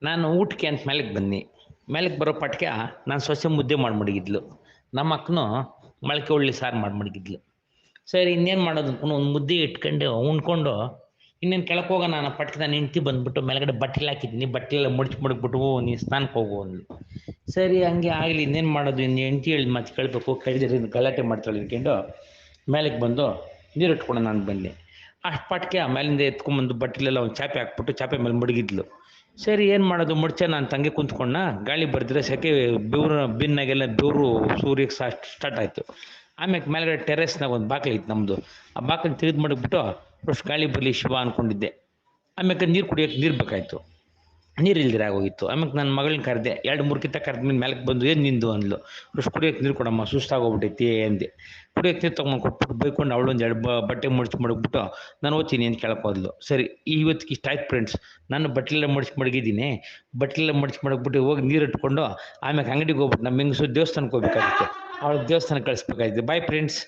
ನಾನು ಊಟಕ್ಕೆ ಅಂತ ಮೇಲಕ್ಕೆ ಬನ್ನಿ. ಮೇಲಕ್ಕೆ ಬರೋ ಪಟ್ಕೆ ನಾನು ಸೊಸೆ ಮುದ್ದೆ ಮಾಡಿ ಮಡಗಿದ್ಲು. ನಮ್ಮ ಅಕ್ಕನು ಮೊಳಕೆ ಉಳ್ಳಿ ಸಾರು ಮಾಡಿ ಮಡಗಿದ್ಲು. ಸರಿ ಇನ್ನೇನು ಮಾಡೋದು ಅನ್ಕೊಂಡು ಒಂದು ಮುದ್ದೆ ಇಟ್ಕೊಂಡು ಉಣ್ಕೊಂಡು ಇನ್ನೇನು ಕೆಳಕ್ಕೆ ಹೋಗೋಣ ನಾನು ಪಟ್ಕೆ ನಾನು ಹೆಂಡ್ತಿ ಬಂದ್ಬಿಟ್ಟು ಮೇಲ್ಗಡೆ ಬಟ್ಟೆಲಿ ಹಾಕಿದ್ದೀನಿ, ಬಟ್ಟೆಲ್ಲ ಮಡಗ್ಬಿಟ್ಟು ನೀನು ಸ್ನಾನಕ್ಕೆ ಹೋಗು ಅಂದ್ಲು. ಸರಿ ಹಂಗೆ ಆಗಲಿ ಇನ್ನೇನು ಮಾಡೋದು, ಇನ್ನು ಹೆಂಡ್ತಿ ಹೇಳಿದ ಮಾತು ಕೇಳಬೇಕು, ಕೇಳಿದ್ರೆ ಗಲಾಟೆ ಮಾಡ್ತಾಳೆ ಅನ್ಕೊಂಡು ಮೇಲಕ್ಕೆ ಬಂದು ನೀರು ಇಟ್ಕೊಂಡು ನಾನು ಬಂದೆ. ಅಷ್ಟು ಪಟ್ಕೆ ಮೇಲಿಂದ ಎತ್ಕೊಂಬಂದು ಬಟ್ಟೆಲೆಲ್ಲ ಒಂದು ಚಾಪೆ ಹಾಕ್ಬಿಟ್ಟು ಚಾಪೆ ಮೇಲೆ ಮಡಗಿದ್ಲು. ಸರಿ ಏನು ಮಾಡೋದು ಮುಡ್ಚೆ ನಾನು ತಂಗೆ ಕುಂತ್ಕೊಂಡ, ಗಾಳಿ ಬರ್ದಿದ್ರೆ ಸೆಕೆ ಬೆವರು ಬಿನ್ನಾಗೆಲ್ಲ ಬೆವರು ಸೂರ್ಯಕ್ಕೆ ಸ್ಟಾರ್ಟ್ ಆಯಿತು. ಆಮ್ಯಾಕೆ ಮೇಲ್ಗಡೆ ಟೆರೆಸ್ನಾಗ ಒಂದು ಬಾಗಿಲು ಇತ್ತು ನಮ್ಮದು, ಆ ಬಾಗಿಲು ತೆಗೆದು ಮಡಗ್ಬಿಟ್ಟು ಅಷ್ಟು ಗಾಳಿ ಬರಲಿ ಶಿವ ಅಂದ್ಕೊಂಡಿದ್ದೆ. ಆಮ್ಯಾಕೆ ನೀರು ಕುಡಿಯೋಕ್ಕೆ ನೀರು ಬೇಕಾಯಿತು, ನೀರು ಇಲ್ದಿರ ಆಗೋಗಿತ್ತು. ಆಮ್ಯಾಕೆ ನನ್ನ ಮಗಳನ್ನ ಕರೆದೆ, 2-3 ಕಿತ್ತ ಕರೆದ ಮೇಲೆ ಮೇಲಕ್ಕೆ ಬಂದು ಏನು ನಿಂದು ಅಂದ್ಲು. ಅಷ್ಟು ಕುಡಿಯೋಕ್ಕೆ ನೀರು ಕೊಡಮ್ಮ ಸುಸ್ತಾಗೋಗ್ಬಿಟ್ಟೈತಿ ಅಂದೆ. ಕುಡಿಯೋಕ್ಕೆ ನೀರು ತೊಗೊಂಡು ಕೊಟ್ಬಿಟ್ಟು ಬೈಕೊಂಡು ಅವಳೊಂದು 2 ಬಟ್ಟೆ ಮಡಗ್ಬಿಟ್ಟು ನಾನು ಓದ್ತೀನಿ ಅಂತ ಕೇಳಕ್ಕೆ ಹೋದ್ಲು. ಸರಿ ಇವತ್ತಿಗೆ ಇಷ್ಟ ಆಯ್ತು ಫ್ರೆಂಡ್ಸ್, ನಾನು ಬಟ್ಟೆಲ್ಲ ಮಡಗಿದ್ದೀನಿ, ಬಟ್ಟೆಲ್ಲ ಮಡಗ್ಬಿಟ್ಟು ಹೋಗಿ ನೀರು ಇಟ್ಕೊಂಡು ಆಮ್ಯಾಕೆ ಅಂಗಡಿಗೆ ಹೋಗ್ಬಿಟ್ಟು ನಮ್ಮ ಹೆಂಗಸು ದೇವಸ್ಥಾನಕ್ಕೆ ಹೋಗ್ಬೇಕಾಗಿತ್ತು, ಅವಳು ದೇವಸ್ಥಾನಕ್ಕೆ ಕಳಿಸ್ಬೇಕಾಗಿತ್ತು. Bye friends.